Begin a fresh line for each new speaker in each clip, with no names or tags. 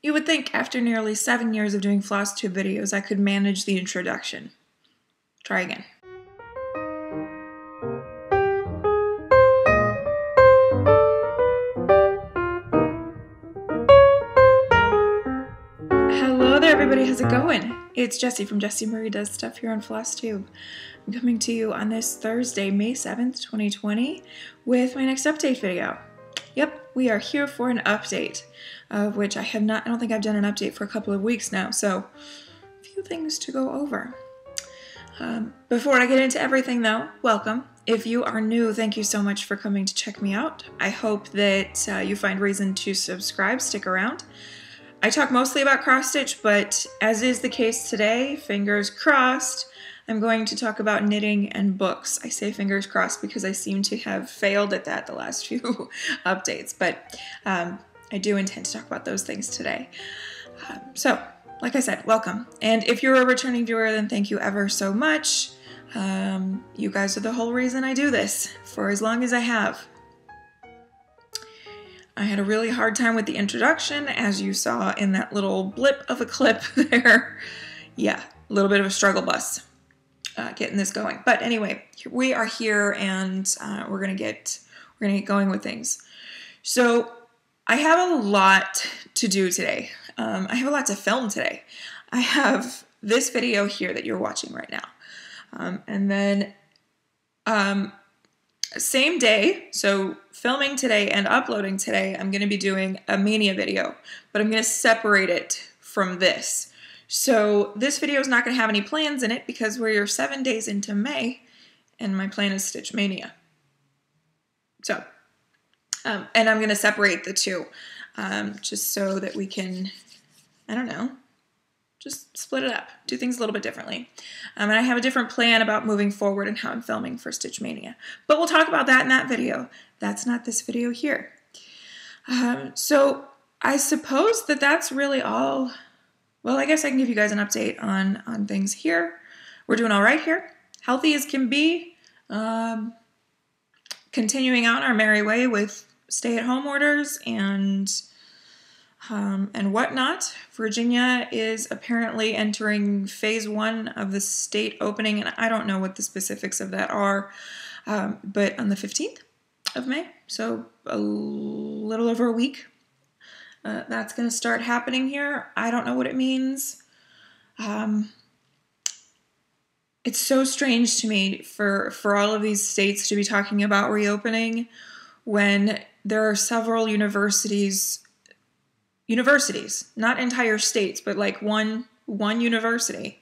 You would think after nearly 7 years of doing FlossTube videos, I could manage the introduction. Try again. Hello there, everybody. How's it going? It's Jessie from Jessie Marie Does Stuff here on FlossTube. I'm coming to you on this Thursday, May 7th, 2020, with my next update video. Yep, we are here for an update, of which I don't think I've done an update for a couple of weeks now, so a few things to go over. Before I get into everything though, welcome. If you are new, thank you so much for coming to check me out. I hope that you find reason to subscribe, stick around. I talk mostly about cross-stitch, but as is the case today, fingers crossed, I'm going to talk about knitting and books. I say fingers crossed because I seem to have failed at that the last few updates, but I do intend to talk about those things today. So, like I said, welcome. And if you're a returning viewer, then thank you ever so much. You guys are the whole reason I do this for as long as I have. I had a really hard time with the introduction, as you saw in that little blip of a clip there. Yeah, a little bit of a struggle bus getting this going. But anyway, we are here, and we're gonna get going with things. So I have a lot to do today. I have a lot to film today. I have this video here that you're watching right now, and then same day, so filming today and uploading today, I'm going to be doing a mania video, but I'm going to separate it from this. So this video is not going to have any plans in it because we're 7 days into May, and my plan is Stitch Mania. So, and I'm going to separate the two, just so that we can, I don't know, just split it up, do things a little bit differently. And I have a different plan about moving forward and how I'm filming for Stitch Mania. But we'll talk about that in that video. That's not this video here. So I suppose that that's really all. Well, I guess I can give you guys an update on things here. We're doing all right here. Healthy as can be. Continuing on our merry way with stay-at-home orders and whatnot. Virginia is apparently entering phase 1 of the state opening, and I don't know what the specifics of that are, but on the 15th of May, so a little over a week, that's going to start happening here. I don't know what it means. It's so strange to me for all of these states to be talking about reopening when there are several universities, not entire states, but like one university,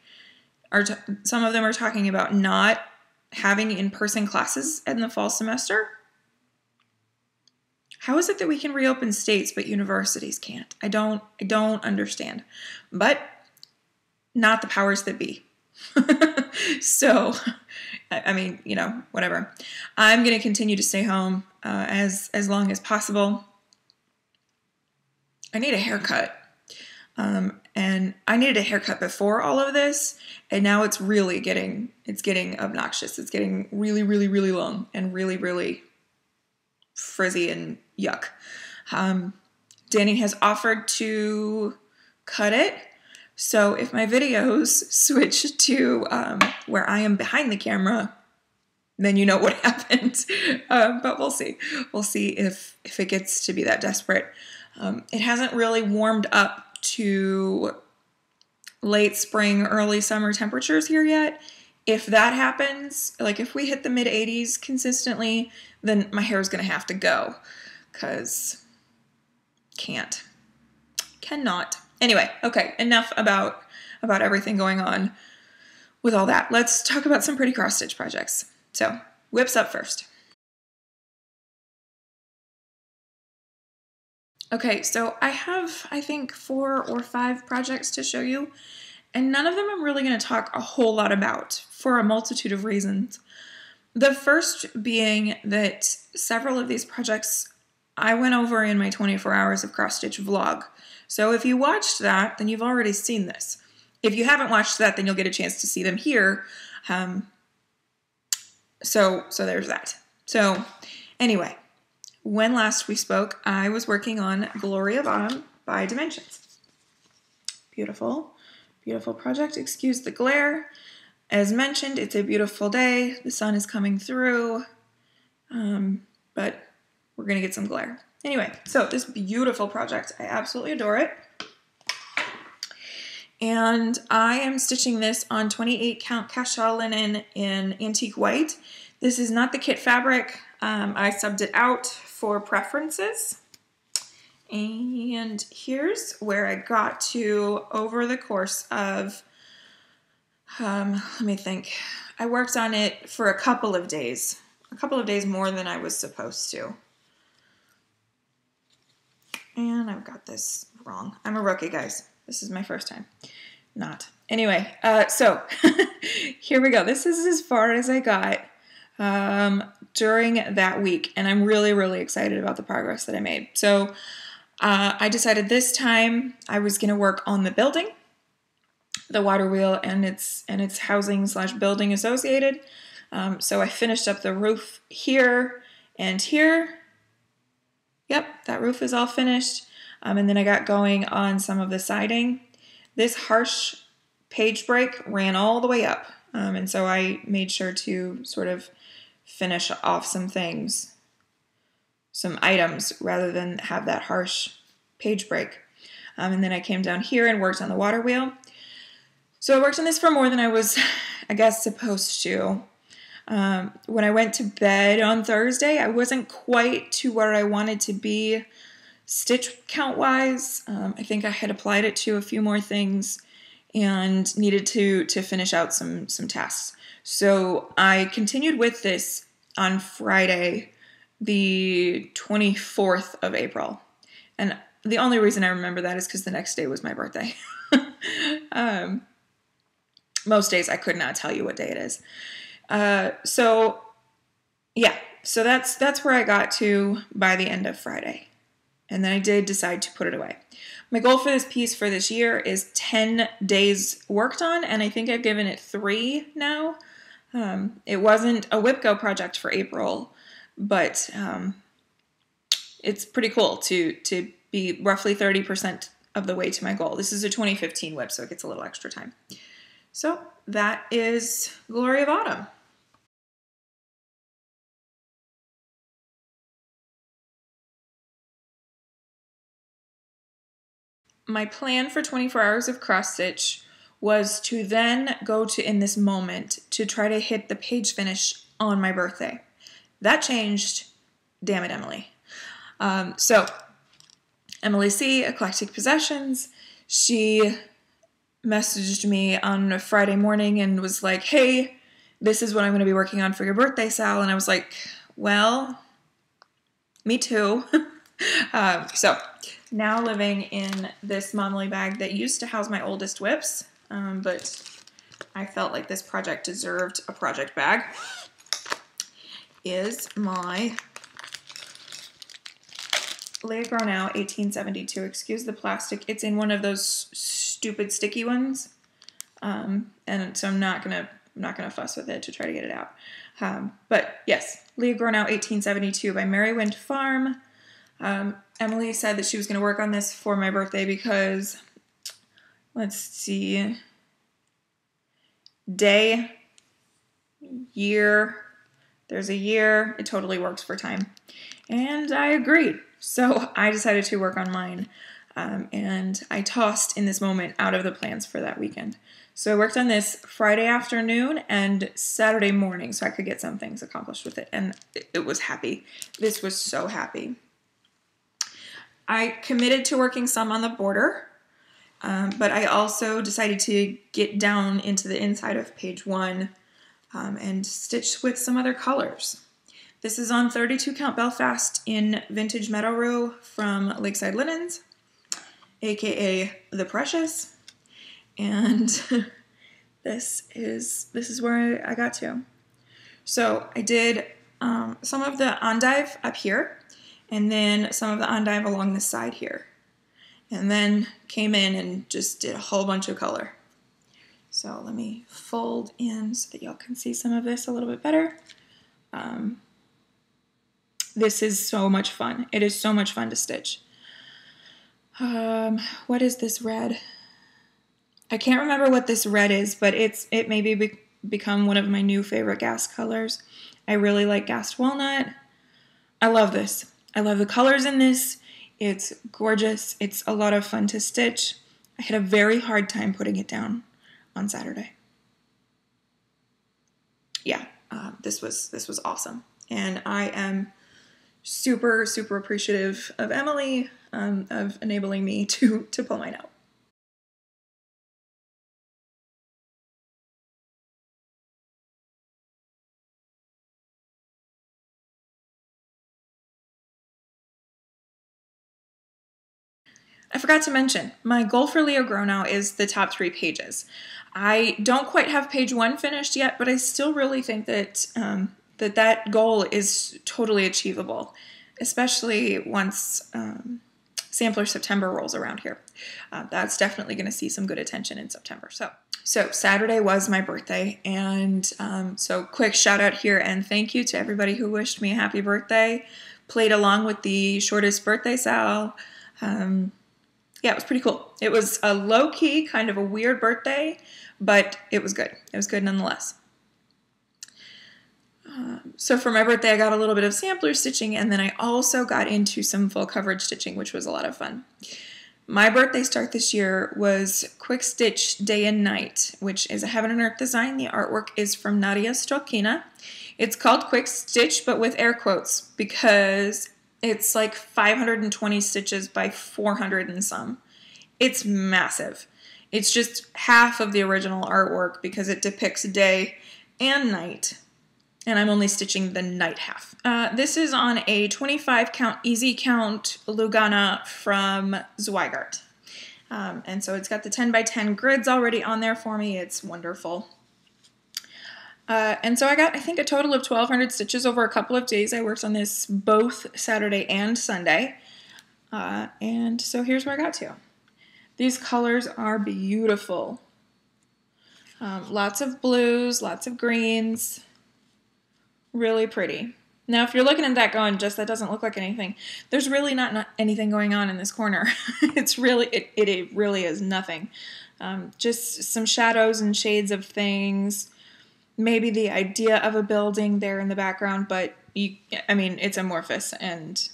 some of them are talking about not having in-person classes in the fall semester. How is it that we can reopen states but universities can't? I don't understand. But not the powers that be. So, I mean, you know, whatever. I'm going to continue to stay home as long as possible. I need a haircut, and I needed a haircut before all of this, and now it's really getting obnoxious. It's getting really, really, really long and really, really frizzy and yuck. Danny has offered to cut it, so if my videos switch to where I am behind the camera, then you know what happened. But we'll see. We'll see if it gets to be that desperate. It hasn't really warmed up to late spring, early summer temperatures here yet. If that happens, like if we hit the mid-80s consistently, then my hair is going to have to go because cannot. Anyway, okay, enough about everything going on with all that. Let's talk about some pretty cross-stitch projects. So, whips up first. Okay, so I have, I think, 4 or 5 projects to show you, and none of them I'm really going to talk a whole lot about for a multitude of reasons. The first being that several of these projects I went over in my 24 hours of cross-stitch vlog. So if you watched that, then you've already seen this. If you haven't watched that, then you'll get a chance to see them here. So there's that. So anyway, when last we spoke, I was working on Gloria Bottom by Dimensions. Beautiful, beautiful project. Excuse the glare. As mentioned, it's a beautiful day. The sun is coming through, but we're gonna get some glare. Anyway, so this beautiful project, I absolutely adore it. And I am stitching this on 28 count cashel linen in antique white. This is not the kit fabric. I subbed it out for preferences. And here's where I got to over the course of, let me think. I worked on it for a couple of days more than I was supposed to. And I've got this wrong. I'm a rookie, guys. This is my first time. Not. Anyway, so here we go. This is as far as I got during that week, and I'm really, really excited about the progress that I made. So I decided this time I was going to work on the building, the water wheel, and its housing / building associated. So I finished up the roof here and here. Yep, that roof is all finished. And then I got going on some of the siding. This harsh page break ran all the way up. And so I made sure to sort of finish off some things, some items, rather than have that harsh page break. And then I came down here and worked on the water wheel. So I worked on this for more than I was, I guess, supposed to. When I went to bed on Thursday, I wasn't quite to where I wanted to be stitch count wise. I think I had applied it to a few more things and needed to finish out some tasks. So I continued with this on Friday, the 24th of April. And the only reason I remember that is because the next day was my birthday. Most days I could not tell you what day it is. So that's where I got to by the end of Friday. And then I did decide to put it away. My goal for this piece for this year is 10 days worked on, and I think I've given it 3 now. It wasn't a WIPGO project for April, but it's pretty cool to be roughly 30% of the way to my goal. This is a 2015 WIP, so it gets a little extra time. So that is Glory of Autumn. My plan for 24 hours of cross stitch was to then go to In This Moment to try to hit the page finish on my birthday. That changed. Damn it, Emily. So Emily C, Eclectic Possessions, she messaged me on a Friday morning and was like, hey, this is what I'm going to be working on for your birthday, Sal. And I was like, well, me too. So now living in this Momly bag that used to house my oldest whips, but I felt like this project deserved a project bag, is my Leah Gronow 1872. Excuse the plastic. It's in one of those stupid sticky ones, and so I'm not gonna fuss with it to try to get it out. But yes, Leah Gronow 1872 by Merrywind Farm. Emily said that she was going to work on this for my birthday because, let's see, day, year, there's a year, it totally works for time. And I agreed. So I decided to work on mine, and I tossed In This Moment out of the plans for that weekend. So I worked on this Friday afternoon and Saturday morning so I could get some things accomplished with it, and it was happy. This was so happy. I committed to working some on the border, but I also decided to get down into the inside of page 1 and stitch with some other colors. This is on 32 count Belfast in Vintage Meadow Row from Lakeside Linens, aka The Precious, and this is where I got to. So I did some of the endive up here, and then some of the endive along the side here. And then came in and just did a whole bunch of color. So let me fold in so that y'all can see some of this a little bit better. This is so much fun. It is so much fun to stitch. What is this red? I can't remember what this red is, but it maybe become one of my new favorite gas colors. I really like gassed walnut. I love this. I love the colors in this. It's gorgeous. It's a lot of fun to stitch. I had a very hard time putting it down on Saturday. Yeah, this was awesome. And I am super, super appreciative of Emily of enabling me to pull mine out. I forgot to mention, my goal for Leah Gronow is the top 3 pages. I don't quite have page 1 finished yet, but I still really think that that goal is totally achievable, especially once Sampler September rolls around here. That's definitely going to see some good attention in September. So Saturday was my birthday, and so quick shout out here and thank you to everybody who wished me a happy birthday, played along with the shortest birthday sal. Yeah, it was pretty cool. It was a low-key, kind of a weird birthday, but it was good. It was good nonetheless. So for my birthday, I got a little bit of sampler stitching, and then I also got into some full coverage stitching, which was a lot of fun. My birthday start this year was Quick Stitch Day and Night, which is a Heaven and Earth design. The artwork is from Nadia Strelkina. It's called Quick Stitch, but with air quotes, because it's like 520 stitches by 400 and some. It's massive. It's just half of the original artwork because it depicts day and night. And I'm only stitching the night half. This is on a 25 count easy count Lugana from Zweigart. And so it's got the 10 by 10 grids already on there for me. It's wonderful. And so I got, I think, a total of 1,200 stitches over a couple of days. I worked on this both Saturday and Sunday. And so here's where I got to. These colors are beautiful. Lots of blues, lots of greens. Really pretty. Now, if you're looking at that going, just that doesn't look like anything, there's really not anything going on in this corner. It's really, it really is nothing. Just some shadows and shades of things. Maybe the idea of a building there in the background, but I mean, it's amorphous and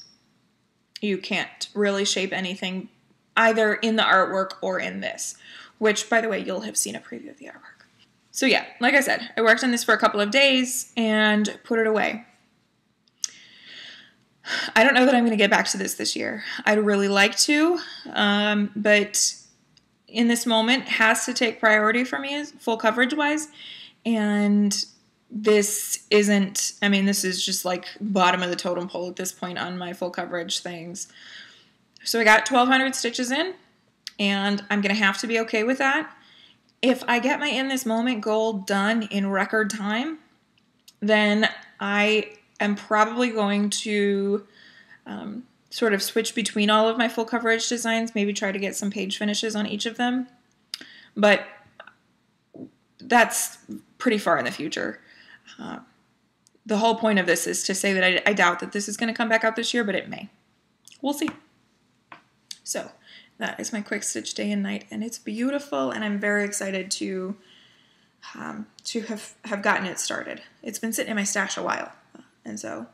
you can't really shape anything either in the artwork or in this, which, by the way, you'll have seen a preview of the artwork. So yeah, like I said, I worked on this for a couple of days and put it away. I don't know that I'm going to get back to this year. I'd really like to, but in this moment, it has to take priority for me full coverage-wise. And this isn't, I mean, this is just like bottom of the totem pole at this point on my full coverage things. So I got 1,200 stitches in, and I'm going to have to be okay with that. If I get my in this moment goal done in record time, then I am probably going to sort of switch between all of my full coverage designs, maybe try to get some page finishes on each of them. But that's pretty far in the future. The whole point of this is to say that I doubt that this is going to come back out this year, but it may. We'll see. So that is my Quick Stitch Day and Night, and it's beautiful, and I'm very excited to have gotten it started. It's been sitting in my stash a while, and so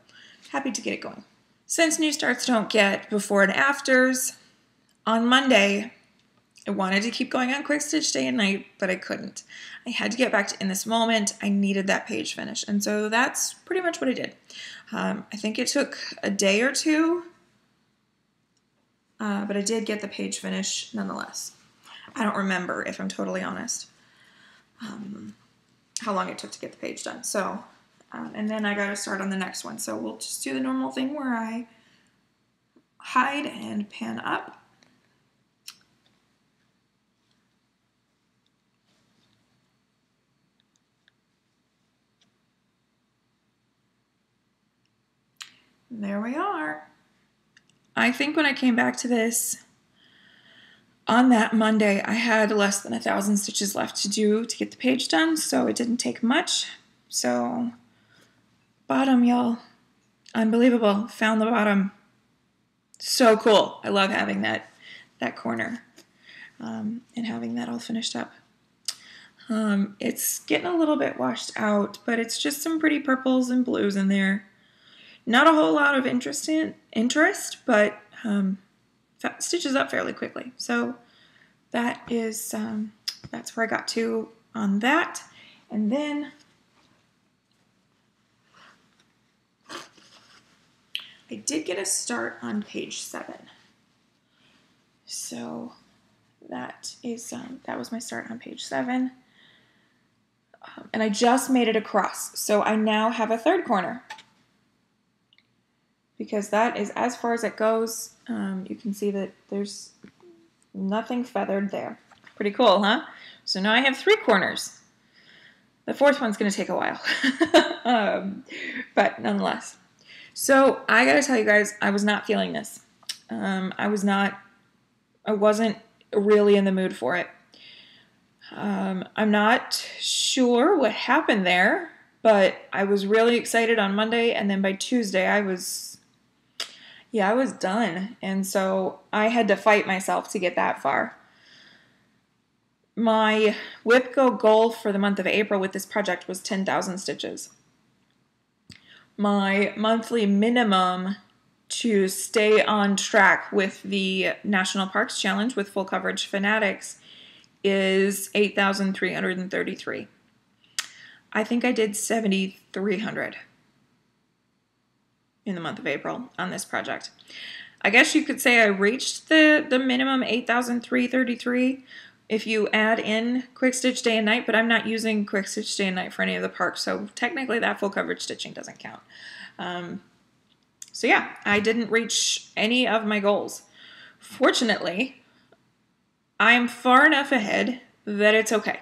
happy to get it going. Since new starts don't get before and afters, on Monday, I wanted to keep going on Quick Stitch Day and Night, but I couldn't. I had to get back to in this moment. I needed that page finish, and so that's pretty much what I did. I think it took a day or two, but I did get the page finish nonetheless. I don't remember, if I'm totally honest, how long it took to get the page done. So, and then I got to start on the next one. So we'll just do the normal thing where I hide and pan up. There we are. I think when I came back to this on that Monday, I had less than 1,000 stitches left to do to get the page done, so it didn't take much. So, bottom, y'all. Unbelievable. Found the bottom. So cool. I love having that corner. and having that all finished up. It's getting a little bit washed out, but it's just some pretty purples and blues in there. Not a whole lot of interest, but that stitches up fairly quickly. So that is, that's where I got to on that. And then I did get a start on page 7. So that is, that was my start on page 7. And I just made it across. So I now have a third corner, because that is as far as it goes. You can see that there's nothing feathered there. Pretty cool, huh? So now I have 3 corners. The 4th one's going to take a while, but nonetheless. So I got to tell you guys, I was not feeling this. I wasn't really in the mood for it. I'm not sure what happened there, but I was really excited on Monday, and then by Tuesday I was done. And so I had to fight myself to get that far. My WIPGO goal for the month of April with this project was 10,000 stitches. My monthly minimum to stay on track with the National Parks Challenge with Full Coverage Fanatics is 8,333. I think I did 7,300 in the month of April on this project. I guess you could say I reached the minimum 8,333 if you add in Quick Stitch Day and Night, but I'm not using Quick Stitch Day and Night for any of the parks, so technically that full coverage stitching doesn't count. So yeah, I didn't reach any of my goals. Fortunately, I'm far enough ahead that it's okay.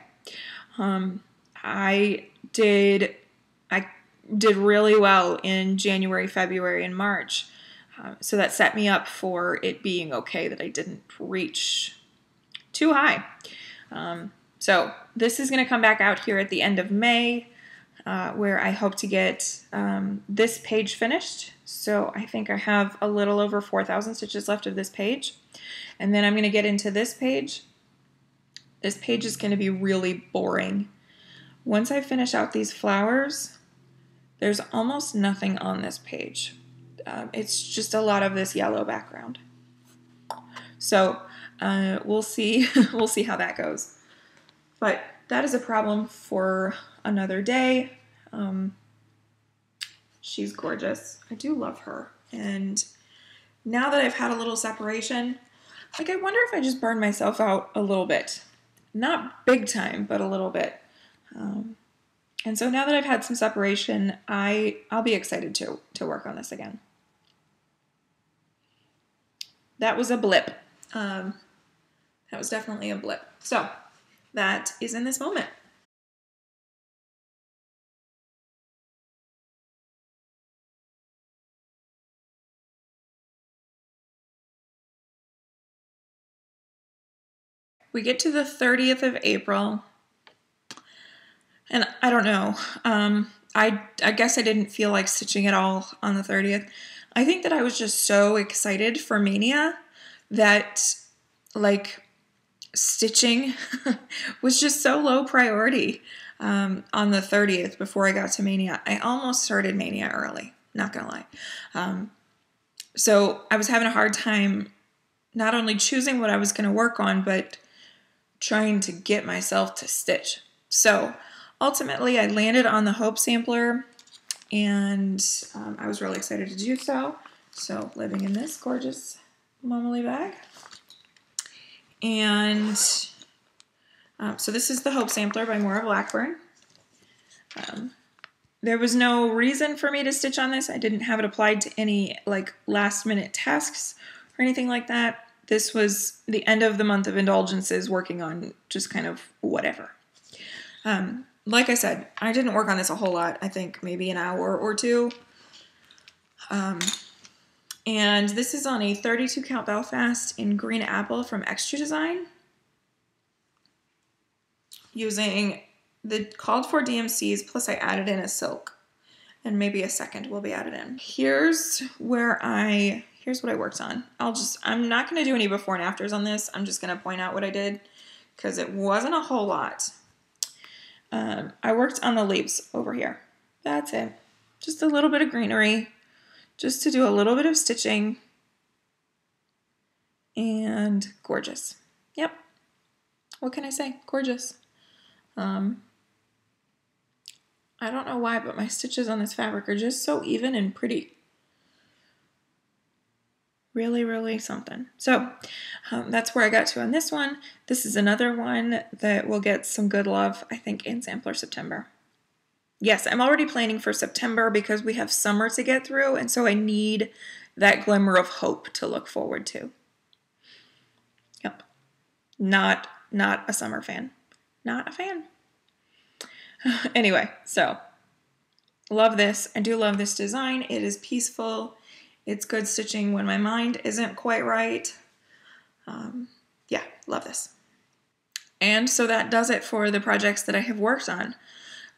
I did really well in January, February, and March. So that set me up for it being okay that I didn't reach too high. So this is going to come back out here at the end of May, where I hope to get this page finished. So I think I have a little over 4,000 stitches left of this page. And then I'm going to get into this page. This page is going to be really boring. Once I finish out these flowers, there's almost nothing on this page. It's just a lot of this yellow background. So we'll see. We'll see how that goes. But that is a problem for another day. She's gorgeous. I do love her. And now that I've had a little separation, like, I wonder if I just burned myself out a little bit. Not big time, but a little bit. And so now that I've had some separation, I'll be excited to work on this again. That was a blip. That was definitely a blip. So that is in this moment. We get to the 30th of April, and I don't know. I guess I didn't feel like stitching at all on the 30th. I think that I was just so excited for Mania that, like, stitching was just so low priority on the 30th before I got to Mania. I almost started Mania early, not gonna lie. So I was having a hard time not only choosing what I was going to work on, but trying to get myself to stitch. So ultimately I landed on the Hope Sampler, and I was really excited to do so. So living in this gorgeous Momoli bag. And so this is the Hope Sampler by Moira Blackburn. There was no reason for me to stitch on this. I didn't have it applied to any, like, last minute tasks or anything like that. This was the end of the month of indulgences, working on just kind of whatever. Like I said, I didn't work on this a whole lot. I think maybe an hour or two. And this is on a 32 count Belfast in green apple from Extra Design, using the called for DMCs, plus I added in a silk, and maybe a second will be added in. Here's where I here's what I worked on. I'm not going to do any before and afters on this. I'm just going to point out what I did because it wasn't a whole lot. I worked on the leaves over here. That's it. Just a little bit of greenery, just to do a little bit of stitching. And gorgeous. Yep. What can I say? Gorgeous. I don't know why, but my stitches on this fabric are just so even and pretty. Really, really something. So that's where I got to on this one. This is another one that will get some good love, I think, in Sampler September. Yes, I'm already planning for September because we have summer to get through, and so I need that glimmer of hope to look forward to. Yep. Not a summer fan. Not a fan. Anyway, so love this. I do love this design. It is peaceful. It's good stitching when my mind isn't quite right. Yeah, love this. And so that does it for the projects that I have worked on.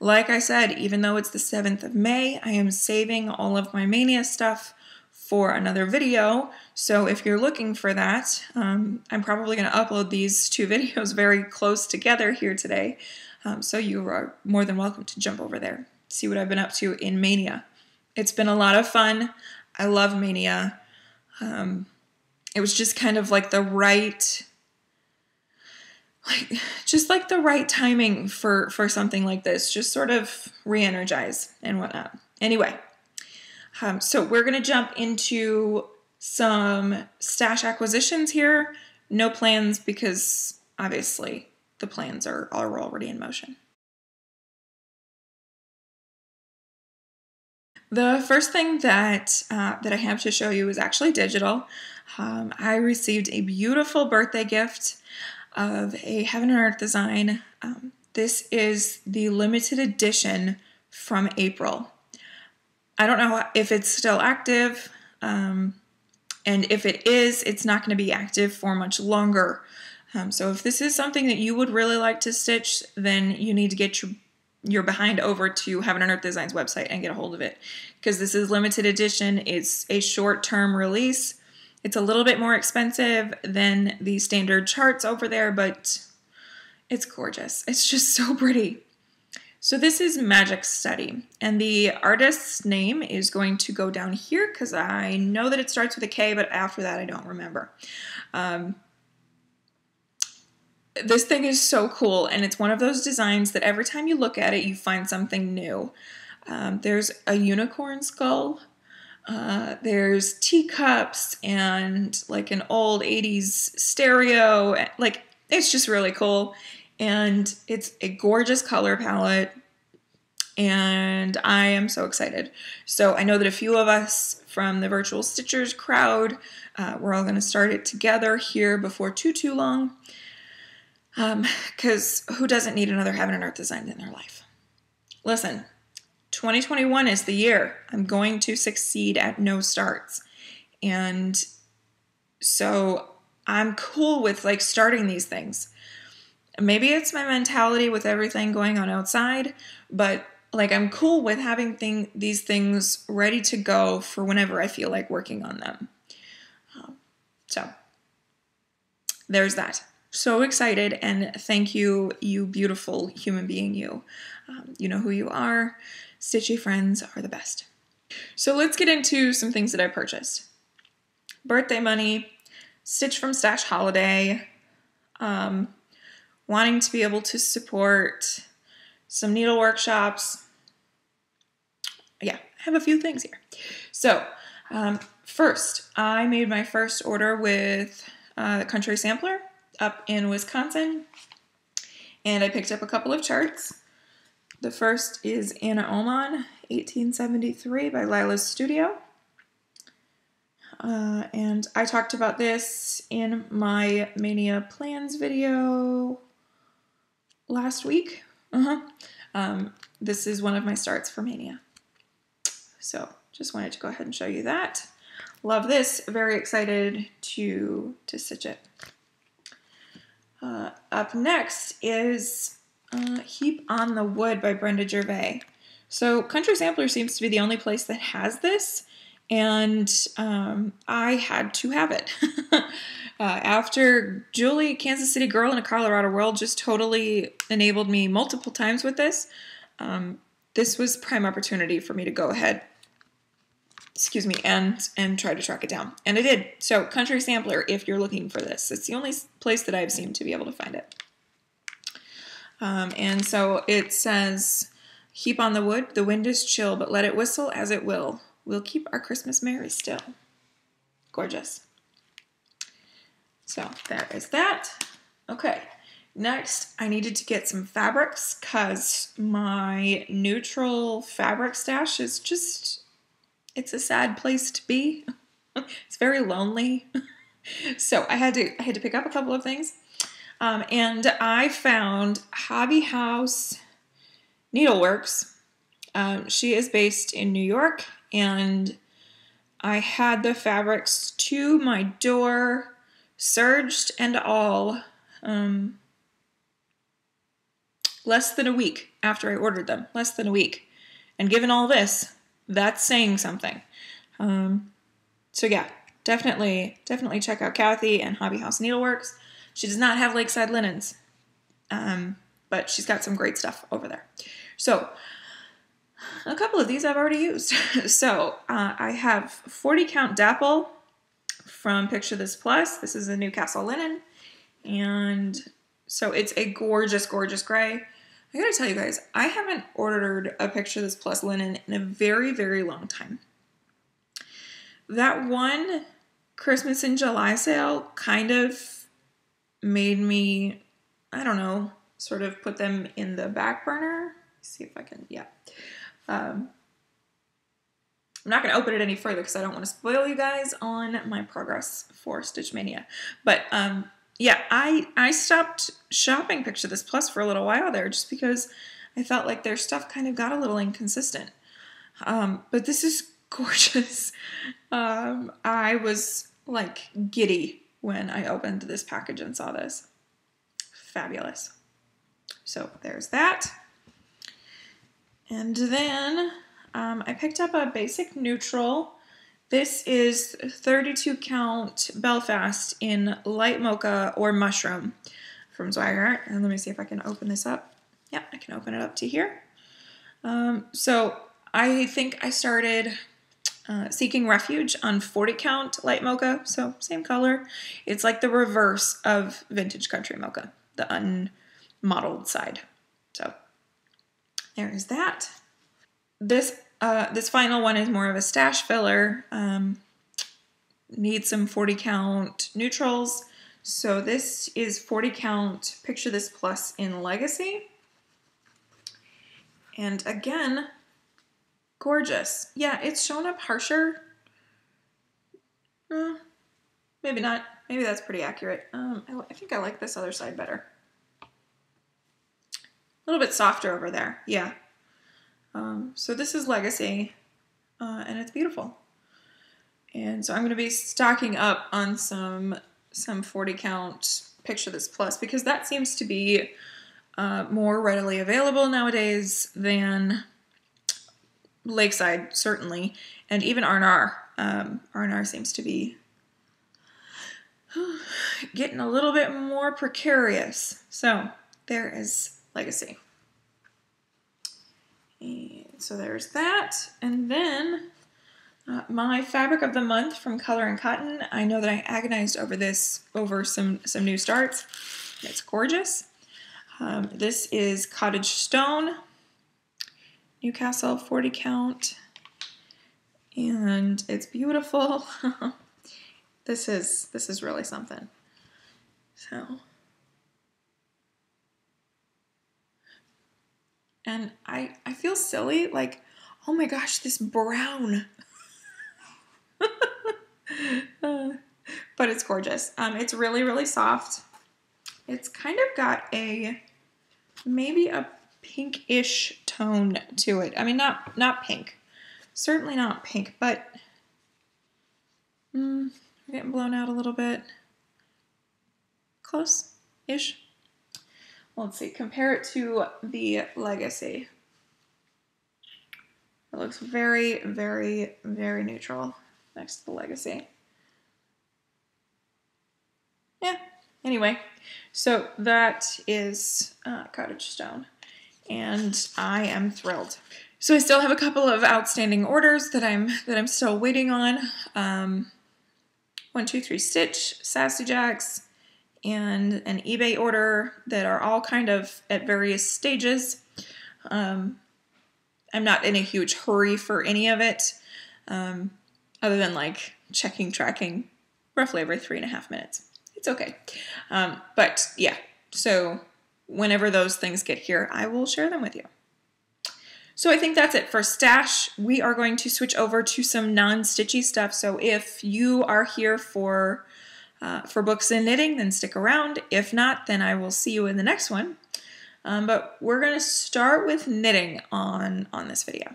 Like I said, even though it's the 7th of May, I am saving all of my Mania stuff for another video. So if you're looking for that, I'm probably going to upload these 2 videos very close together here today. So you are more than welcome to jump over there, see what I've been up to in Mania. It's been a lot of fun. I love Mania. It was just kind of like the right, just like the right timing for something like this. Just sort of re-energize and whatnot. Anyway, so we're going to jump into some stash acquisitions here. No plans because obviously the plans are already in motion. The first thing that I have to show you is actually digital. I received a beautiful birthday gift of a Heaven and Earth design. This is the limited edition from April. I don't know if it's still active, and if it is, it's not going to be active for much longer. So if this is something that you would really like to stitch, then you need to get your behind over to Heaven and Earth Designs website and get a hold of it, because this is limited edition. It's a short-term release. It's a little bit more expensive than the standard charts over there, but it's gorgeous. It's just so pretty. So this is Magic Study, and the artist's name is going to go down here because I know that it starts with a K, but after that I don't remember. This thing is so cool, and it's one of those designs that every time you look at it, you find something new. There's a unicorn skull. There's teacups and like an old 80s stereo. Like, it's just really cool. And it's a gorgeous color palette. And I am so excited. So I know that a few of us from the Virtual Stitchers crowd, we're all going to start it together here before too long. Because who doesn't need another Heaven and Earth design in their life? Listen, 2021 is the year I'm going to succeed at no starts. And so I'm cool with like starting these things. Maybe it's my mentality with everything going on outside, but like I'm cool with having these things ready to go for whenever I feel like working on them. So there's that. So excited, and thank you, you beautiful human being, you. You know who you are. Stitchy friends are the best. So let's get into some things that I purchased. Birthday money, Stitch from Stash Holiday, wanting to be able to support some needle workshops. Yeah, I have a few things here. So first, I made my first order with the Country Sampler up in Wisconsin, and I picked up a couple of charts. The first is Anna Oman, 1873 by Lila's Studio. And I talked about this in my Mania Plans video last week. This is one of my starts for Mania. So just wanted to go ahead and show you that. Love this. Very excited to stitch it. Up next is Heap on the Wood by Brenda Gervais. So Country Sampler seems to be the only place that has this, and I had to have it. After Julie, Kansas City Girl in a Colorado World, just totally enabled me multiple times with this. This was prime opportunity for me to go ahead, excuse me, and try to track it down. And I did. So Country Sampler, if you're looking for this. It's the only place that I've seemed to be able to find it. And so it says, "Heap on the wood, the wind is chill, but let it whistle as it will. We'll keep our Christmas merry still." Gorgeous. So there is that. Okay, next I needed to get some fabrics because my neutral fabric stash is just, it's a sad place to be. It's very lonely. So I had to pick up a couple of things. And I found Hobby House Needleworks. She is based in New York, and I had the fabrics to my door, serged and all, less than a week after I ordered them. Less than a week. And given all this, that's saying something. So yeah, definitely check out Kathy and Hobby House Needleworks. She does not have Lakeside Linens, but she's got some great stuff over there. So a couple of these I've already used. So I have 40 count dapple from Picture This Plus. This is a Newcastle linen, and so it's a gorgeous, gorgeous gray. I gotta tell you guys, I haven't ordered a Picture This Plus linen in a very, very long time. That one Christmas in July sale kind of made me, I don't know, sort of put them in the back burner. Let's see if I can, yeah. I'm not going to open it any further because I don't want to spoil you guys on my progress for Stitch Mania. But yeah, I stopped shopping Picture This Plus for a little while there just because I felt like their stuff kind of got a little inconsistent. But this is gorgeous. I was like giddy when I opened this package and saw this. Fabulous. So there's that. And then I picked up a basic neutral. This is 32 count Belfast in light mocha or mushroom from Zweiger. And let me see if I can open this up. Yeah, I can open it up to here. So I think I started seeking refuge on 40 count light mocha, so same color. It's like the reverse of vintage country mocha, the unmodeled side. So there is that. This final one is more of a stash filler. Need some 40 count neutrals. So this is 40 count Picture This Plus in Legacy. And again, gorgeous. Yeah, it's shown up harsher. Maybe not. Maybe that's pretty accurate. I think I like this other side better. A little bit softer over there. Yeah. So this is Legacy, and it's beautiful. And so I'm going to be stocking up on some 40 count Picture This Plus because that seems to be more readily available nowadays than Lakeside, certainly, and even R&R. R&R seems to be getting a little bit more precarious. So there is Legacy. And so there's that. And then my fabric of the month from Color and Cotton. I know that I agonized over this over some new starts. It's gorgeous. This is Cottage Stone, Newcastle 40 count, and it's beautiful. This is really something. So, and I feel silly, like, oh my gosh, this brown. But it's gorgeous. It's really, really soft. It's kind of got maybe a pinkish tone to it. I mean, not pink. Certainly not pink, but getting blown out a little bit. Close-ish. Well, let's see. Compare it to the Legacy. It looks very, very, very neutral next to the Legacy. Yeah, anyway, so that is Cottage Stone, and I am thrilled. So I still have a couple of outstanding orders that I'm still waiting on. 1-2-3 Stitch, Sassy Jacks, and an eBay order that are all kind of at various stages. I'm not in a huge hurry for any of it, other than like tracking roughly every 3.5 minutes. It's okay. But yeah, so whenever those things get here, I will share them with you. So I think that's it for stash. We are going to switch over to some non-stitchy stuff. So if you are here for books and knitting, then stick around. If not, then I will see you in the next one. But we're going to start with knitting on this video.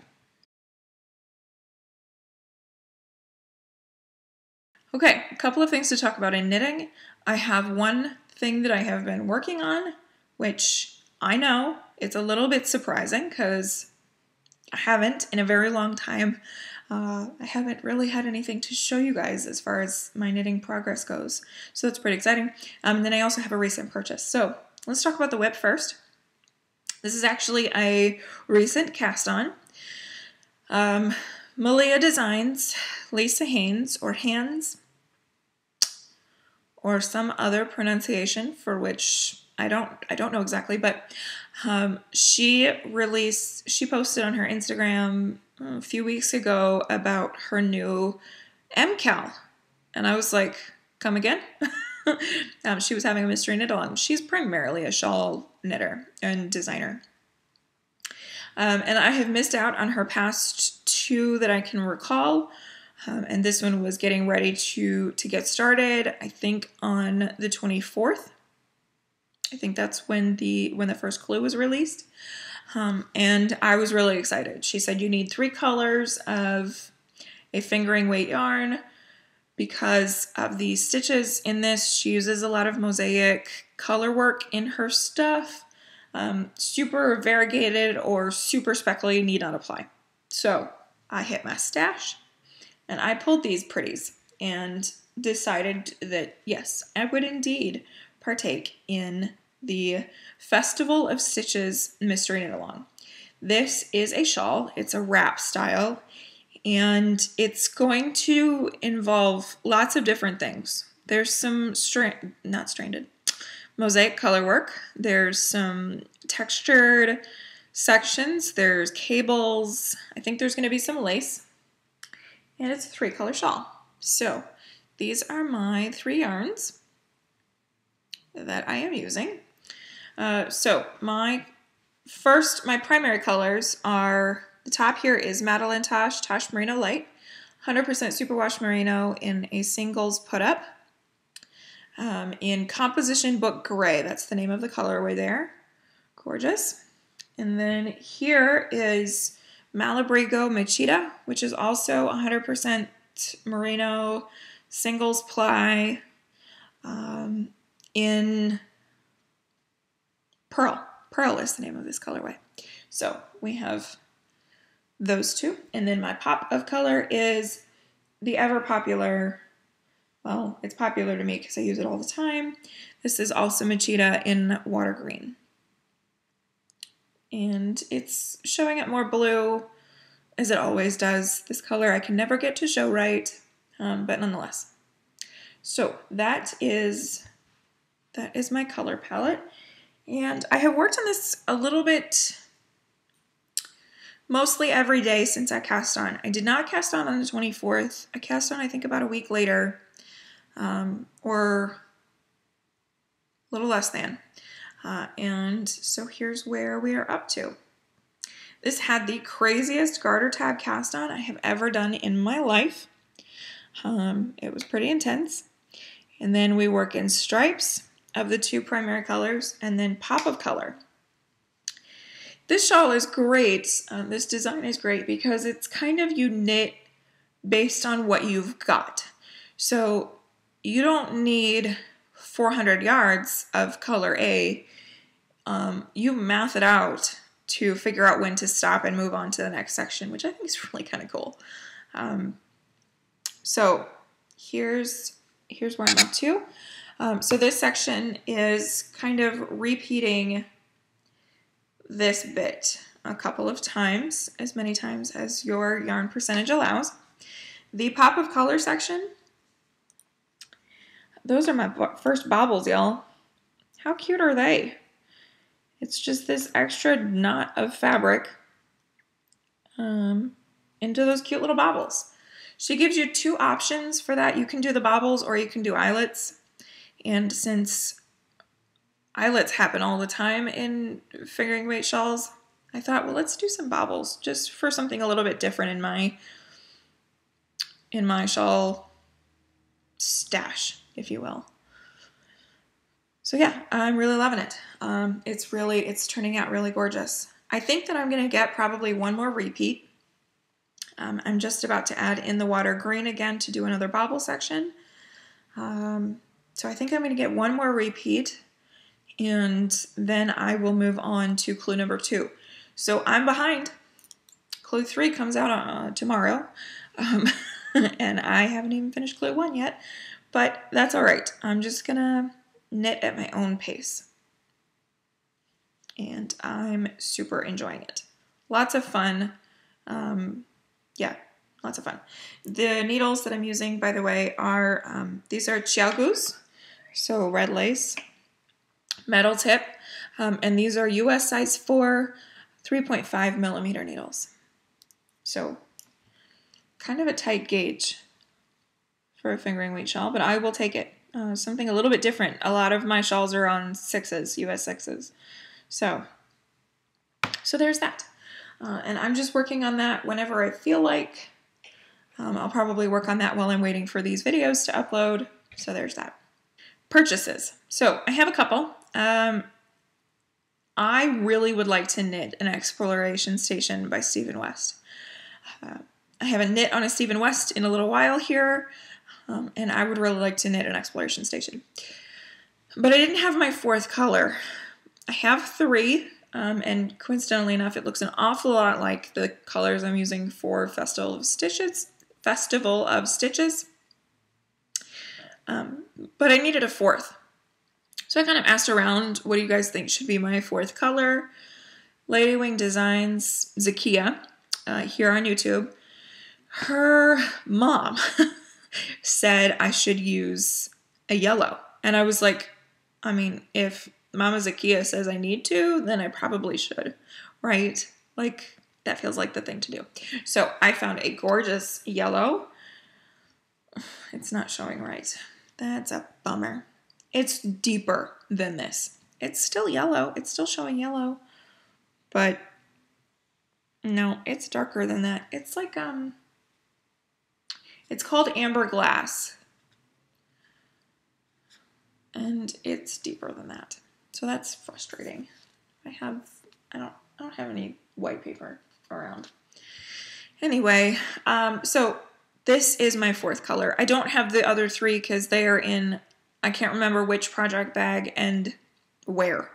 Okay, a couple of things to talk about in knitting. I have one thing that I have been working on, which I know it's a little bit surprising because I haven't in a very long time. I haven't really had anything to show you guys as far as my knitting progress goes. So that's pretty exciting. And then I also have a recent purchase. So let's talk about the whip first. This is actually a recent cast on. Malia Designs, Lisa Haynes, or Hands, or some other pronunciation for which I don't know exactly, but she posted on her Instagram a few weeks ago about her new MKAL, and I was like, come again? She was having a mystery knit along. She's primarily a shawl knitter and designer. And I have missed out on her past two that I can recall. And this one was getting ready to get started, I think on the 24th. I think that's when the first clue was released. And I was really excited. She said you need 3 colors of a fingering weight yarn. Because of the stitches in this, she uses a lot of mosaic color work in her stuff. Super variegated or super speckly need not apply. So I hit my stash and I pulled these pretties and decided that yes, I would indeed partake in the Festival of Stitches Mystery Knit Along. This is a shawl. It's a wrap style. And it's going to involve lots of different things. There's some mosaic color work. There's some textured sections. There's cables. I think there's going to be some lace. And it's a 3-color shawl. So these are my 3 yarns that I am using. So my primary colors are, the top here is Madelinetosh Tosh Merino Light, 100% superwash merino in a singles put up, in Composition Book Gray. That's the name of the colorway there. Gorgeous. And then here is Malabrigo Mechita, which is also 100% merino singles ply, in Pearl. Pearl is the name of this colorway. So we have those two. And then my pop of color is the ever popular, well, it's popular to me because I use it all the time. This is also Mechita in water green. And it's showing up more blue, as it always does. This color I can never get to show right, but nonetheless. So that is my color palette. And I have worked on this a little bit, mostly every day since I cast on. I did not cast on the 24th. I cast on, I think, about a week later, or a little less than. And so here's where we are up to. This had the craziest garter tab cast on I have ever done in my life. It was pretty intense. And then we work in stripes of the 2 primary colors, and then pop of color. This shawl is great. This design is great because it's kind of, you knit based on what you've got. So you don't need 400 yards of color A. You math it out to figure out when to stop and move on to the next section, which I think is really kind of cool. So here's where I'm up to. So this section is kind of repeating this bit a couple of times, as many times as your yarn percentage allows. The pop of color section, those are my first baubles, y'all. How cute are they? It's just this extra knot of fabric into those cute little baubles. She gives you two options for that. You can do the baubles or you can do eyelets. And since eyelets happen all the time in fingering weight shawls, I thought, well, let's do some baubles just for something a little bit different in my shawl stash, if you will. So yeah, I'm really loving it. It's turning out really gorgeous. I think that I'm going to get probably one more repeat. I'm just about to add in the water green again to do another bauble section. So I think I'm going to get one more repeat, and then I will move on to clue number 2. So I'm behind. Clue 3 comes out tomorrow, and I haven't even finished clue 1 yet, but that's all right. I'm just going to knit at my own pace, and I'm super enjoying it. Lots of fun. Yeah, lots of fun. The needles that I'm using, by the way, are these are Chiaogus, so red lace, metal tip, and these are US size 4, 3.5 millimeter needles. So kind of a tight gauge for a fingering weight shawl, but I will take it. Something a little bit different. A lot of my shawls are on 6s, US 6s. So there's that. And I'm just working on that whenever I feel like. I'll probably work on that while I'm waiting for these videos to upload. So there's that. Purchases. So I have a couple. I really would like to knit an Exploration Station by Stephen West. I haven't knit on a Stephen West in a little while here, and I would really like to knit an Exploration Station. But I didn't have my 4th color. I have 3, and coincidentally enough, it looks an awful lot like the colors I'm using for Festival of Stitches. But I needed a 4th. So I kind of asked around, what do you guys think should be my 4th color? Ladywing Designs Zakia, here on YouTube, her mom said I should use a yellow. And I was like, I mean, if Mama Zakia says I need to, then I probably should, right? Like, that feels like the thing to do. So I found a gorgeous yellow. It's not showing right. That's a bummer. It's deeper than this. It's still yellow. It's still showing yellow. But no, it's darker than that. It's like, it's called Amber Glass. And it's deeper than that. So that's frustrating. I don't have any white paper around. Anyway, so this is my 4th color. I don't have the other 3 because they are in, I can't remember which project bag and where.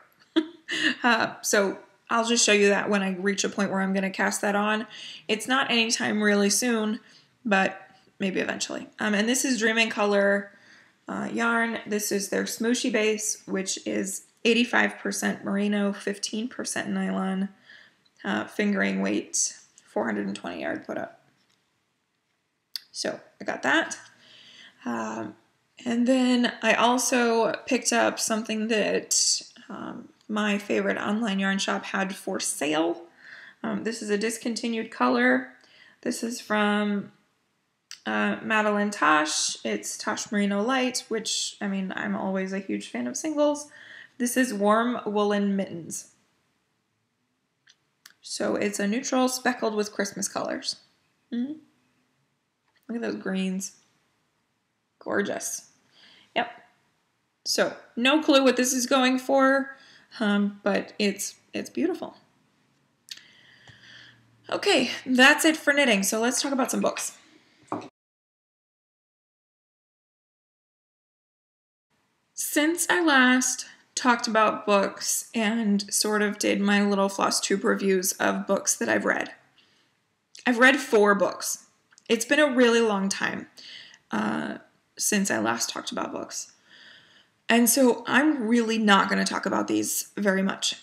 So I'll just show you that when I reach a point where I'm going to cast that on. It's not anytime really soon, but maybe eventually. And this is Dream in Color yarn. This is their Smooshy base, which is 85% merino, 15% nylon, fingering weight, 420 yard put up. So I got that. And then I also picked up something that my favorite online yarn shop had for sale. This is a discontinued color. This is from Madelinetosh. It's Tosh Merino Light, which, I mean, I'm always a huge fan of singles. This is Warm Woolen Mittens. So it's a neutral speckled with Christmas colors. Look at those greens. Gorgeous. Yep. So no clue what this is going for, but it's beautiful. Okay, that's it for knitting. So let's talk about some books. Since I last talked about books and sort of did my little FlossTube reviews of books that I've read. I've read 4 books. It's been a really long time since I last talked about books. And so I'm really not going to talk about these very much.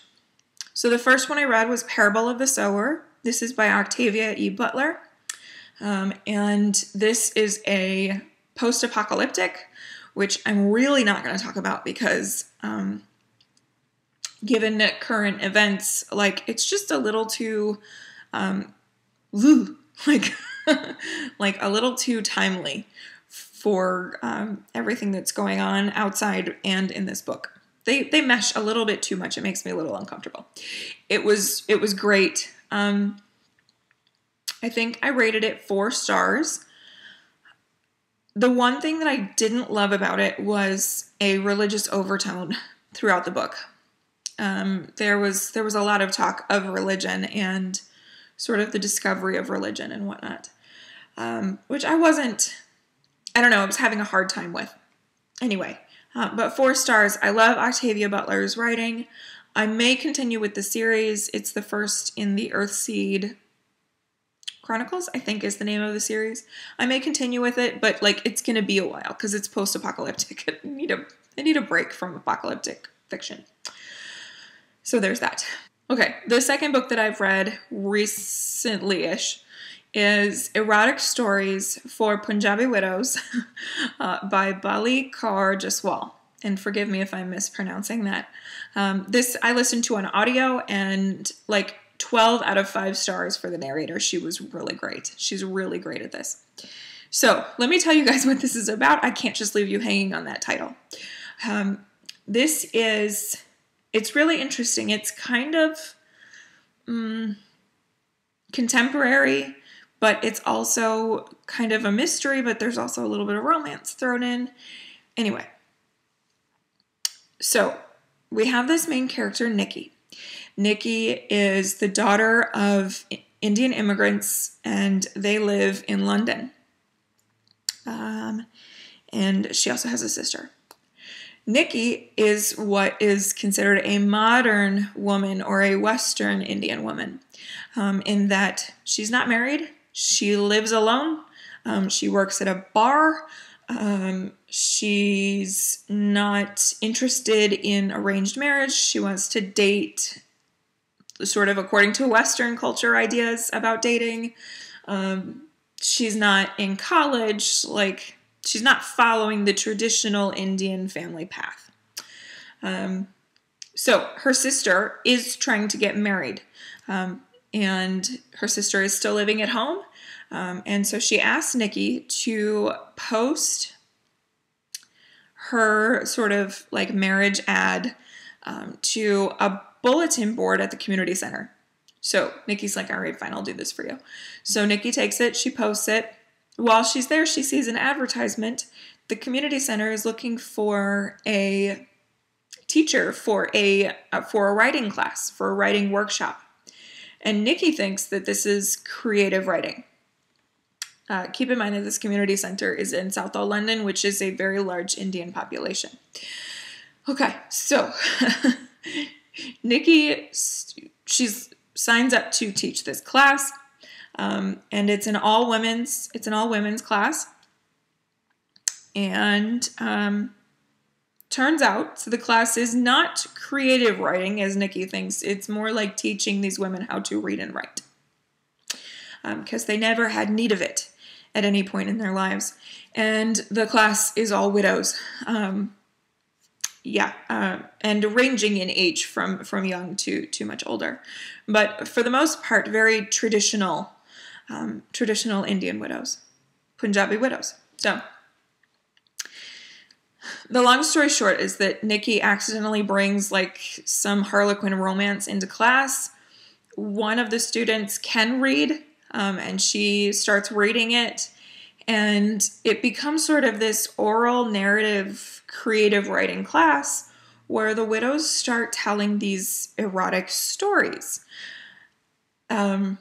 So the first one I read was Parable of the Sower. This is by Octavia E. Butler. And this is a post-apocalyptic, which I'm really not going to talk about because given current events, like, it's just a little too, like, like a little too timely for everything that's going on outside and in this book. They mesh a little bit too much. It makes me a little uncomfortable. It was great. I think I rated it 4 stars. The one thing that I didn't love about it was a religious overtone throughout the book. There was a lot of talk of religion and sort of the discovery of religion and whatnot, which I was having a hard time with. Anyway, but 4 stars. I love Octavia Butler's writing. I may continue with the series. It's the first in the Earthseed Chronicles, I think is the name of the series. I may continue with it, but like, it's going to be a while because it's post-apocalyptic. I need a break from apocalyptic fiction. So there's that. Okay, the second book that I've read recently-ish is Erotic Stories for Punjabi Widows by Bali Kaur Jaswal. And forgive me if I'm mispronouncing that. This I listened to on audio, and like 12 out of 5 stars for the narrator. She was really great. She's really great at this. So let me tell you guys what this is about. I can't just leave you hanging on that title. It's really interesting. It's kind of contemporary, but it's also kind of a mystery, but there's also a little bit of romance thrown in. Anyway, so we have this main character, Nikki. Nikki is the daughter of Indian immigrants, and they live in London. And she also has a sister. Nikki is what is considered a modern woman or a Western Indian woman, in that she's not married. She lives alone. She works at a bar. She's not interested in arranged marriage. She wants to date sort of according to Western culture ideas about dating. She's not in college, like, she's not following the traditional Indian family path. So her sister is trying to get married, and her sister is still living at home. And so she asked Nikki to post her sort of like marriage ad to a bulletin board at the community center. So Nikki's like, all right, fine, I'll do this for you. So Nikki takes it, she posts it. While she's there, she sees an advertisement. The community center is looking for a teacher for a writing class, for a writing workshop. And Nikki thinks that this is creative writing. Keep in mind that this community center is in Southall, London, which is a very large Indian population. Okay, so Nikki, she signs up to teach this class, and it's an all women's class. And turns out, so the class is not creative writing as Nikki thinks. It's more like teaching these women how to read and write, because they never had need of it at any point in their lives. And the class is all widows. And ranging in age from young to much older. But for the most part, very traditional Indian widows, Punjabi widows. So the long story short is that Nikki accidentally brings like some Harlequin romance into class. One of the students can read, and she starts reading it, and it becomes sort of this oral narrative creative writing class where the widows start telling these erotic stories. And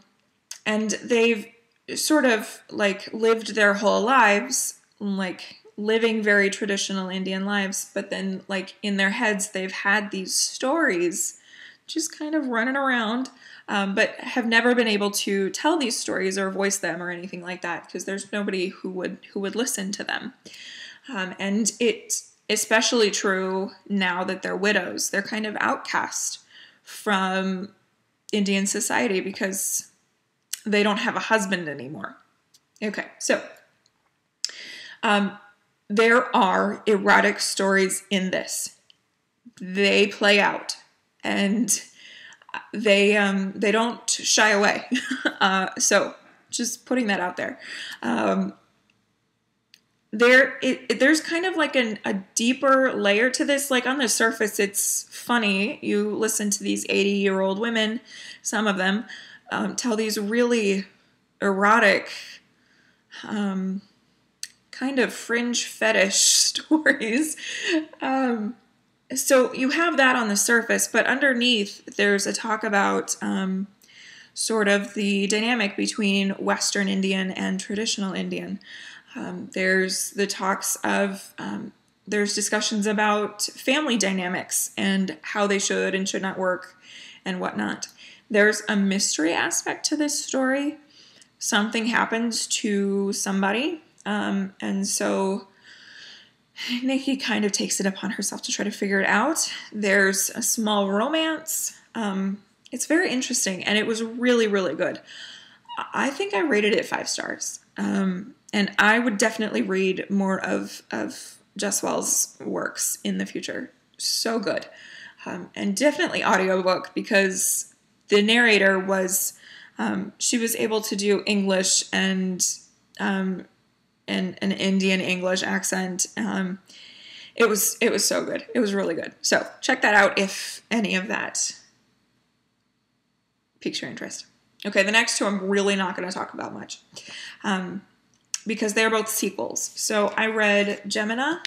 they've sort of like lived their whole lives like living very traditional Indian lives, but then like in their heads they've had these stories just kind of running around, but have never been able to tell these stories or voice them or anything like that because there's nobody who would listen to them. And it's especially true now that they're widows. They're kind of outcast from Indian society because they don't have a husband anymore. Okay, so there are erotic stories in this. They play out, and they don't shy away. So just putting that out there. There's kind of like a deeper layer to this. Like on the surface, it's funny. You listen to these 80-year-old women, some of them, tell these really erotic, kind of fringe fetish stories. So you have that on the surface, but underneath there's a talk about sort of the dynamic between Western Indian and traditional Indian. There's the talks of, there's discussions about family dynamics and how they should and should not work and whatnot. There's a mystery aspect to this story. Something happens to somebody, and so Nikki kind of takes it upon herself to try to figure it out. There's a small romance. It's very interesting, and it was really, really good. I think I rated it 5 stars. And I would definitely read more of Jesswell's works in the future. So good. And definitely audiobook because the narrator was, she was able to do English and an Indian English accent. It was so good. It was really good. So check that out if any of that piques your interest. Okay, the next two I'm really not going to talk about much. Because they're both sequels. So I read Gemina,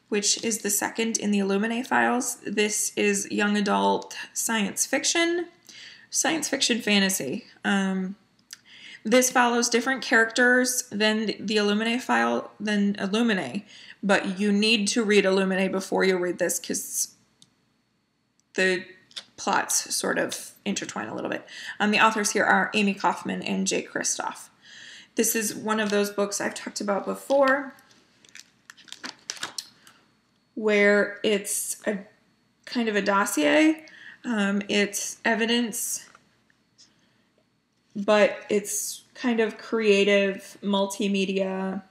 which is the second in the Illuminae files. This is young adult science fiction fantasy. This follows different characters than the Illuminae file, than Illuminae, but you need to read Illuminae before you read this because the plots sort of intertwine a little bit. The authors here are Amy Kaufman and Jay Kristoff. This is one of those books I've talked about before where it's a kind of a dossier. It's evidence, but it's kind of creative, multimedia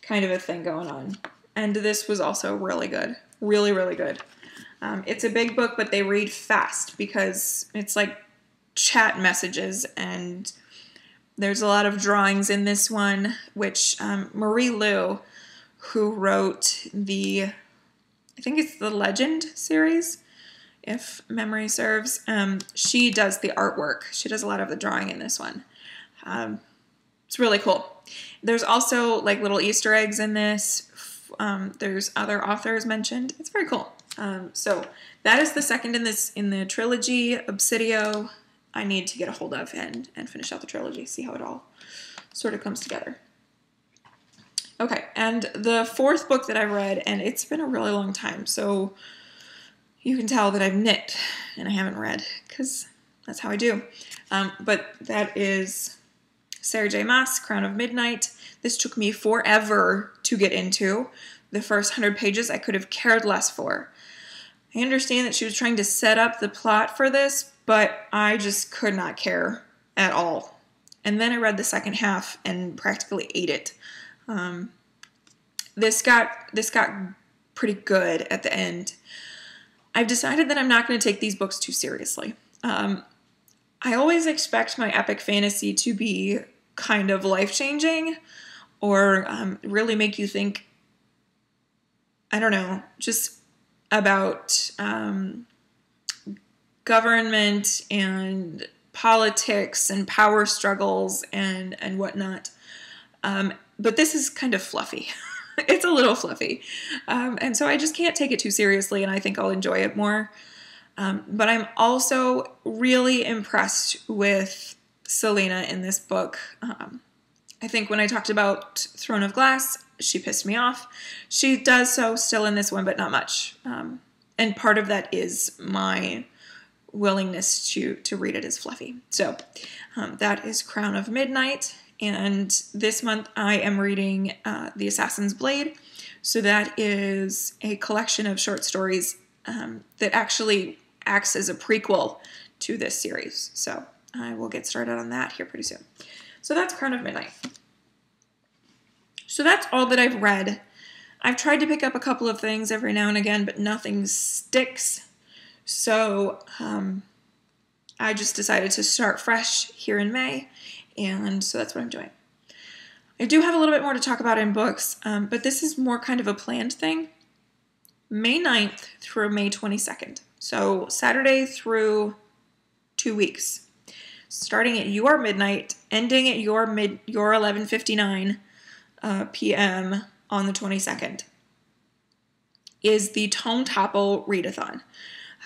kind of a thing going on. And this was also really good. Really, really good. It's a big book, but they read fast because it's like chat messages, and there's a lot of drawings in this one, which Marie Lu, who wrote I think it's the Legend series, if memory serves, she does the artwork. She does a lot of the drawing in this one. It's really cool. There's also like little Easter eggs in this. There's other authors mentioned. It's very cool. So that is the second in the trilogy, Obsidio. I need to get a hold of and finish out the trilogy, see how it all sort of comes together. Okay, and the fourth book that I read, and it's been a really long time, so you can tell that I've knit and I haven't read, because that's how I do. But that is Sarah J. Maas, Crown of Midnight. This took me forever to get into. The first 100 pages I could have cared less for. I understand that she was trying to set up the plot for this, but I just could not care at all. And then I read the second half and practically ate it. This got pretty good at the end. I've decided that I'm not going to take these books too seriously. I always expect my epic fantasy to be kind of life-changing or really make you think, I don't know, just about government and politics and power struggles and whatnot. But this is kind of fluffy. It's a little fluffy. And so I just can't take it too seriously, and I think I'll enjoy it more. But I'm also really impressed with Selena in this book. I think when I talked about Throne of Glass, she pissed me off. She does so still in this one, but not much. And part of that is my willingness to read it as fluffy. So that is Crown of Midnight. And this month I am reading The Assassin's Blade. So that is a collection of short stories that actually acts as a prequel to this series. So I will get started on that here pretty soon. So that's Crown of Midnight. So that's all that I've read. I've tried to pick up a couple of things every now and again, but nothing sticks. So I just decided to start fresh here in May, and so that's what I'm doing. I do have a little bit more to talk about in books, but this is more kind of a planned thing. May 9th through May 22nd. So Saturday through 2 weeks. Starting at your midnight, ending at your 11:59 p.m. on the 22nd is the Tome Topple Readathon.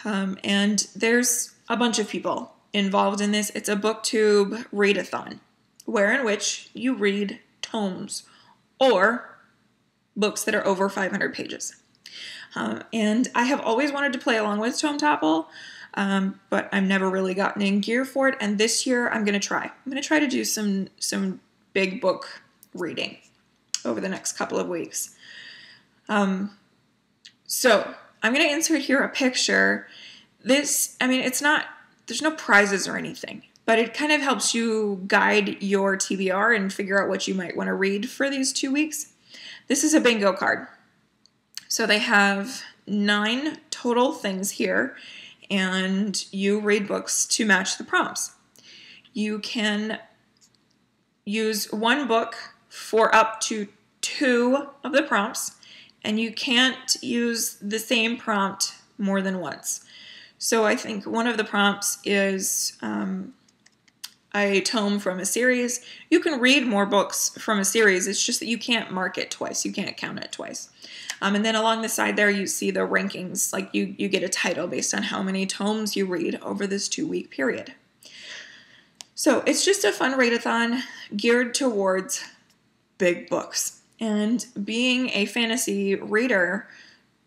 And there's a bunch of people involved in this. It's a booktube readathon, in which you read tomes or books that are over 500 pages. And I have always wanted to play along with Tome Topple, but I've never really gotten in gear for it. And this year I'm going to try. I'm going to try to do some big book reading over the next couple of weeks. So I'm going to insert here a picture. This, I mean, it's not, there's no prizes or anything, but it kind of helps you guide your TBR and figure out what you might want to read for these 2 weeks. This is a bingo card. So they have 9 total things here, and you read books to match the prompts. You can use one book for up to 2 of the prompts, and you can't use the same prompt more than once. So I think one of the prompts is a tome from a series. You can read more books from a series, it's just that you can't mark it twice, you can't count it twice. And then along the side there you see the rankings, like you get a title based on how many tomes you read over this 2-week period. So it's just a fun readathon geared towards big books. And being a fantasy reader,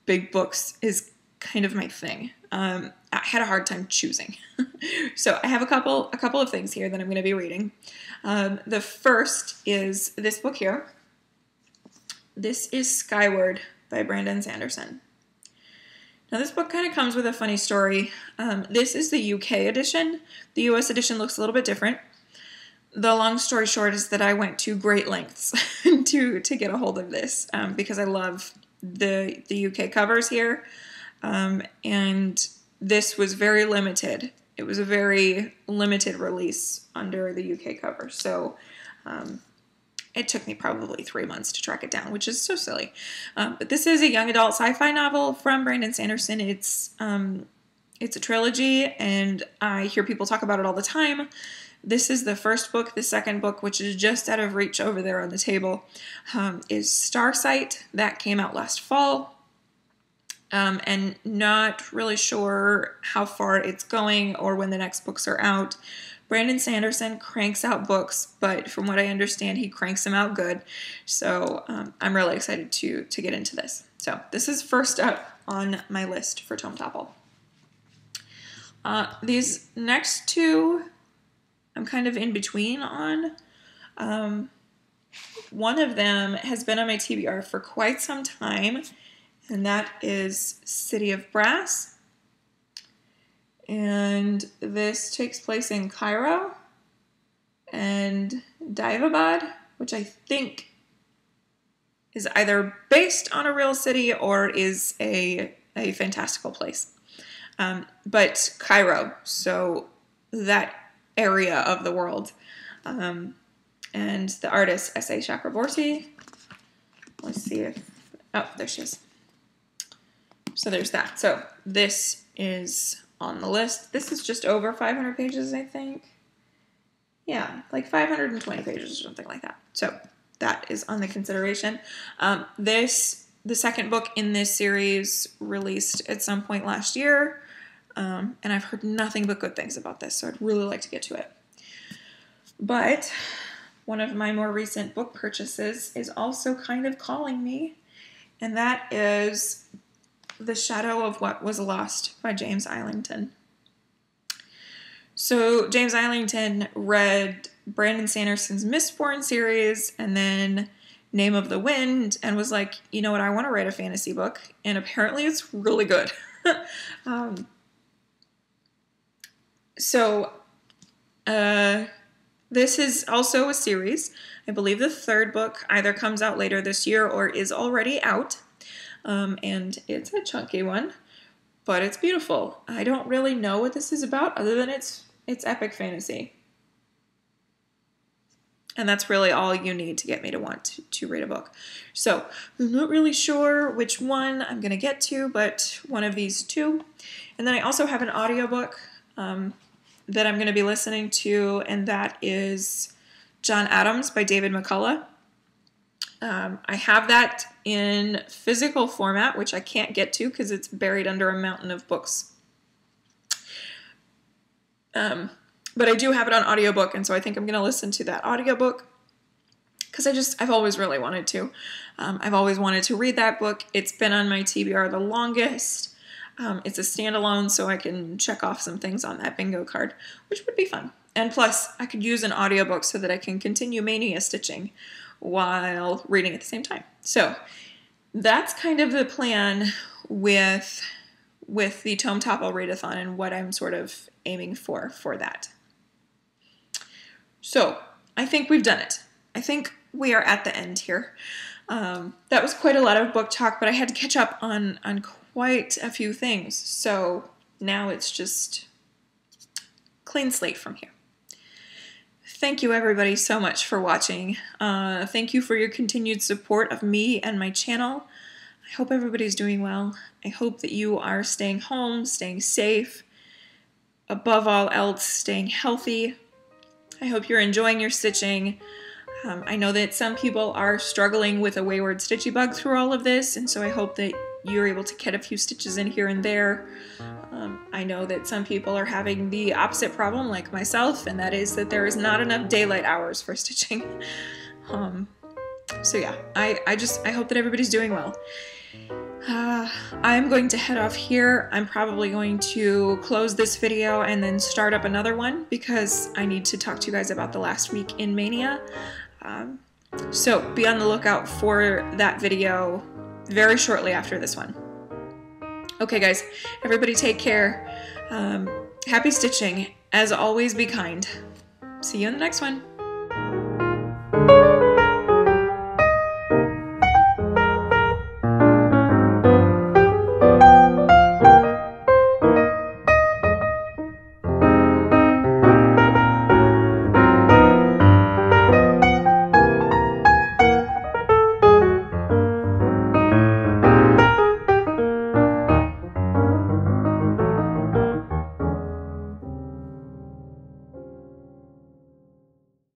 big books is kind of my thing. I had a hard time choosing. So I have a couple of things here that I'm going to be reading. The first is this book here. This is Skyward by Brandon Sanderson. Now this book kind of comes with a funny story. This is the UK edition. The US edition looks a little bit different. The long story short is that I went to great lengths to get a hold of this because I love the UK covers here. And this was very limited. It was a very limited release under the UK cover. So it took me probably 3 months to track it down, which is so silly. But this is a young adult sci-fi novel from Brandon Sanderson. It's a trilogy, and I hear people talk about it all the time. This is the first book. The second book, which is just out of reach over there on the table, is Starsight. That came out last fall. And not really sure how far it's going or when the next books are out. Brandon Sanderson cranks out books, but from what I understand, he cranks them out good. So I'm really excited to get into this. So this is first up on my list for Tome Topple. These next two, I'm kind of in between on. One of them has been on my TBR for quite some time, and that is City of Brass. And this takes place in Cairo and Daevabad, which I think is either based on a real city or is a fantastical place. But Cairo, so that area of the world. And the artist, S.A. Chakraborty. Let's see if... Oh, there she is. So there's that. So this is on the list. This is just over 500 pages, I think. Yeah, like 520 pages or something like that. So that is on the consideration. The second book in this series released at some point last year. And I've heard nothing but good things about this, so I'd really like to get to it. But one of my more recent book purchases is also kind of calling me, and that is The Shadow of What Was Lost by James Islington. So James Islington read Brandon Sanderson's Mistborn series and then Name of the Wind and was like, you know what, I want to write a fantasy book, and apparently it's really good. This is also a series. I believe the third book either comes out later this year or is already out. And it's a chunky one, but it's beautiful. I don't really know what this is about other than it's epic fantasy. And that's really all you need to get me to want to read a book. So I'm not really sure which one I'm going to get to, but one of these two. And then I also have an audiobook that I'm going to be listening to, and that is John Adams by David McCullough. I have that in physical format, which I can't get to because it's buried under a mountain of books. But I do have it on audiobook, and so I think I'm going to listen to that audiobook because I've always really wanted to. I've always wanted to read that book. It's been on my TBR the longest. It's a standalone, so I can check off some things on that bingo card, which would be fun. And plus, I could use an audiobook so that I can continue mania stitching while reading at the same time. So that's kind of the plan with the Tome Topple Readathon and what I'm sort of aiming for that. So I think we've done it. I think we are at the end here. That was quite a lot of book talk, but I had to catch up on quite a few things. So now it's just clean slate from here. Thank you everybody so much for watching. Thank you for your continued support of me and my channel. I hope everybody's doing well. I hope that you are staying home, staying safe, above all else, staying healthy. I hope you're enjoying your stitching. I know that some people are struggling with a wayward stitchy bug through all of this, and so I hope that you're able to get a few stitches in here and there. I know that some people are having the opposite problem like myself, and that is that there is not enough daylight hours for stitching. So yeah, I hope that everybody's doing well. I'm going to head off here. I'm probably going to close this video and then start up another one because I need to talk to you guys about the last week in Mania. So be on the lookout for that video very shortly after this one. Okay guys, everybody take care. Happy stitching. As always, be kind. See you in the next one.